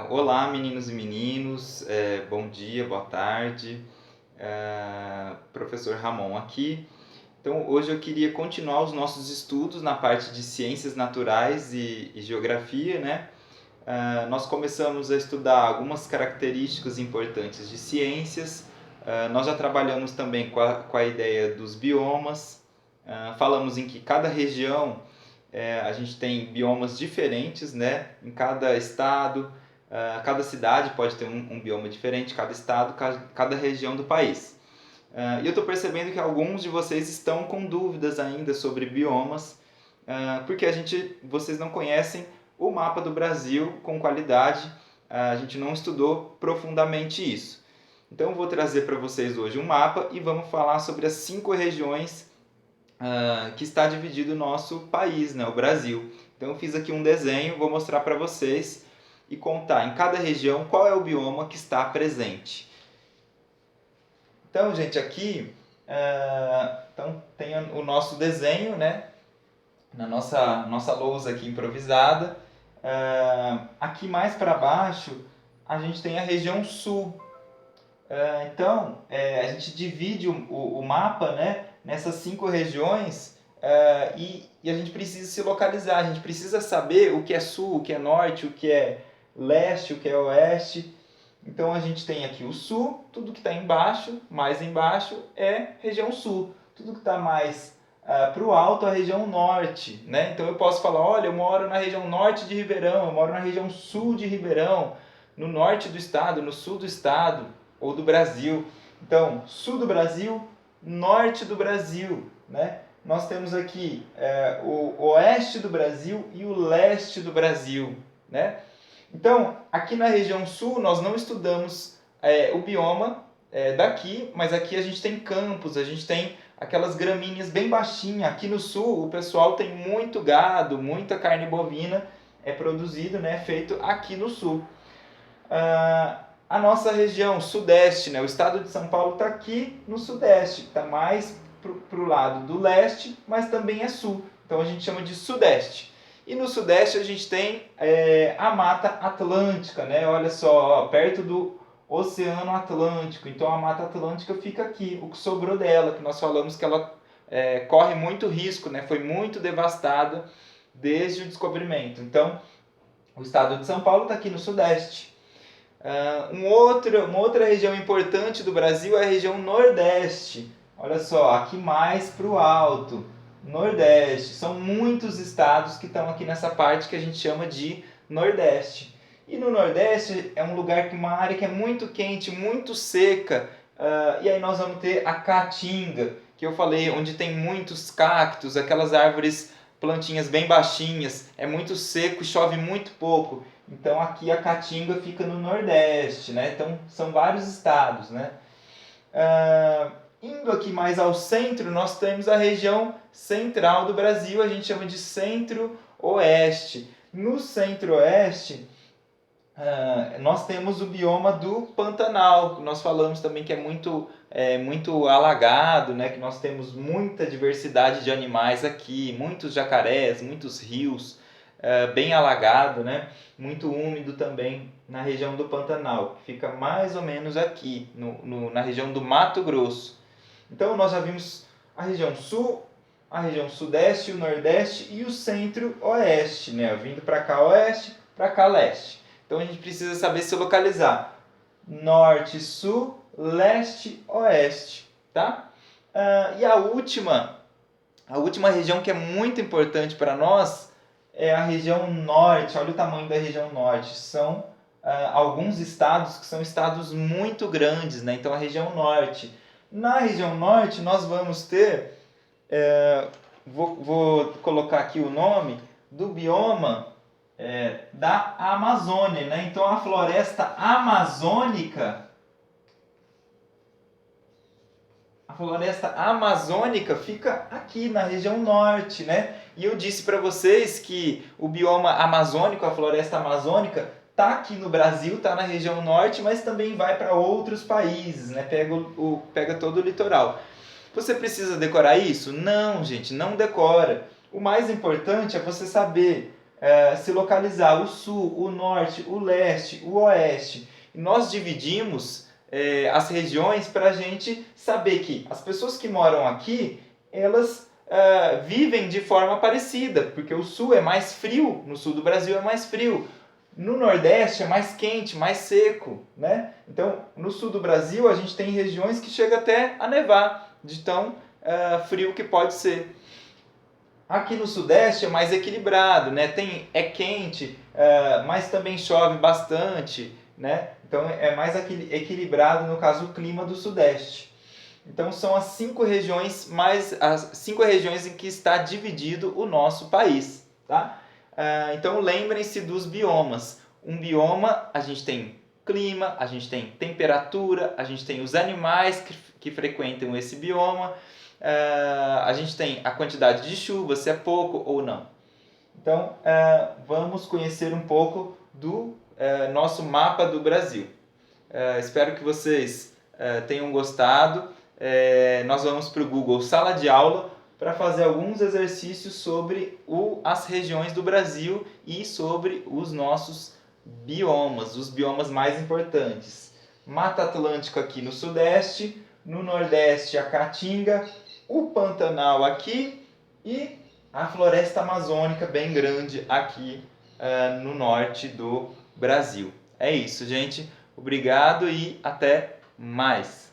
Olá, meninos e meninos, bom dia, boa tarde. Professor Ramon aqui. Então, hoje eu queria continuar os nossos estudos na parte de ciências naturais e geografia, né? Nós começamos a estudar algumas características importantes de ciências. Nós já trabalhamos também com a ideia dos biomas. Falamos em que cada região a gente tem biomas diferentes, né? Em cada estado. Cada cidade pode ter um bioma diferente, cada estado, cada região do país. E eu estou percebendo que alguns de vocês estão com dúvidas ainda sobre biomas, porque vocês não conhecem o mapa do Brasil com qualidade, a gente não estudou profundamente isso. Então eu vou trazer para vocês hoje um mapa e vamos falar sobre as 5 regiões que está dividido o nosso país, né, o Brasil. Então eu fiz aqui um desenho, vou mostrar para vocês e contar em cada região qual é o bioma que está presente. Então, gente, aqui tem o nosso desenho, né? Na nossa lousa aqui improvisada. Aqui mais para baixo, a gente tem a região sul. Então, a gente divide o mapa, né, nessas 5 regiões e a gente precisa se localizar. A gente precisa saber o que é sul, o que é norte, o que é leste, o que é oeste. Então a gente tem aqui o sul, tudo que está embaixo, mais embaixo é região sul. Tudo que está mais para o alto é a região norte, né? Então eu posso falar, olha, eu moro na região norte de Ribeirão, eu moro na região sul de Ribeirão, no norte do estado, no sul do estado ou do Brasil. Então, sul do Brasil, norte do Brasil, né? Nós temos aqui o oeste do Brasil e o leste do Brasil, né? Então, aqui na região sul, nós não estudamos o bioma daqui, mas aqui a gente tem campos, a gente tem aquelas gramíneas bem baixinhas. Aqui no sul, o pessoal tem muito gado, muita carne bovina produzido, né, feito aqui no sul. A nossa região sudeste, né, o estado de São Paulo está aqui no sudeste, está mais para o lado do leste, mas também é sul. Então a gente chama de sudeste. E no sudeste a gente tem a Mata Atlântica, né? Olha só, ó, perto do Oceano Atlântico. Então a Mata Atlântica fica aqui, o que sobrou dela, que nós falamos que ela corre muito risco, né? Foi muito devastada desde o descobrimento. Então o estado de São Paulo está aqui no sudeste. Uma outra região importante do Brasil é a região nordeste. Olha só, aqui mais para o alto. Nordeste. São muitos estados que estão aqui nessa parte que a gente chama de Nordeste. E no Nordeste é um lugar, uma área que é muito quente, muito seca. E aí nós vamos ter a Caatinga, que eu falei, onde tem muitos cactos, aquelas árvores, plantinhas bem baixinhas. É muito seco e chove muito pouco. Então aqui a Caatinga fica no Nordeste, né? Então são vários estados, né? Indo aqui mais ao centro, nós temos a região central do Brasil, a gente chama de centro-oeste. No centro-oeste, nós temos o bioma do Pantanal, que nós falamos também que é muito alagado, né? Que nós temos muita diversidade de animais aqui, muitos jacarés, muitos rios, bem alagado, né? Muito úmido também na região do Pantanal, que fica mais ou menos aqui, na região do Mato Grosso. Então nós já vimos a região sul, a região sudeste, o nordeste e o centro-oeste, né? Vindo para cá oeste, para cá leste. Então a gente precisa saber se localizar. Norte, sul, leste, oeste, tá? E a última região que é muito importante para nós é a região norte. Olha o tamanho da região norte. São alguns estados que são estados muito grandes, né? Então a região norte. Na região norte nós vamos ter, vou colocar aqui o nome do bioma da Amazônia, né? Então a floresta amazônica fica aqui na região norte, né? E eu disse para vocês que o bioma amazônico, a floresta amazônica, está aqui no Brasil, está na região norte, mas também vai para outros países, né? Pega todo o litoral. Você precisa decorar isso? Não, gente, não decora. O mais importante é você saber se localizar o sul, o norte, o leste, o oeste. E nós dividimos as regiões para a gente saber que as pessoas que moram aqui, elas vivem de forma parecida, porque o sul é mais frio, no sul do Brasil é mais frio. No Nordeste é mais quente, mais seco, né? Então, no sul do Brasil, a gente tem regiões que chega até a nevar, de tão frio que pode ser. Aqui no Sudeste é mais equilibrado, né? É quente, mas também chove bastante, né? Então, é mais equilibrado, no caso, o clima do Sudeste. Então, são as 5 regiões em que está dividido o nosso país, tá? Então, lembrem-se dos biomas. Um bioma, a gente tem clima, a gente tem temperatura, a gente tem os animais que frequentam esse bioma, a gente tem a quantidade de chuva, se é pouco ou não. Então, vamos conhecer um pouco do nosso mapa do Brasil. Espero que vocês tenham gostado. Nós vamos para o Google Sala de Aula para fazer alguns exercícios sobre as regiões do Brasil e sobre os nossos biomas, os biomas mais importantes. Mata Atlântica aqui no Sudeste, no Nordeste a Caatinga, o Pantanal aqui e a Floresta Amazônica bem grande aqui no norte do Brasil. É isso, gente. Obrigado e até mais!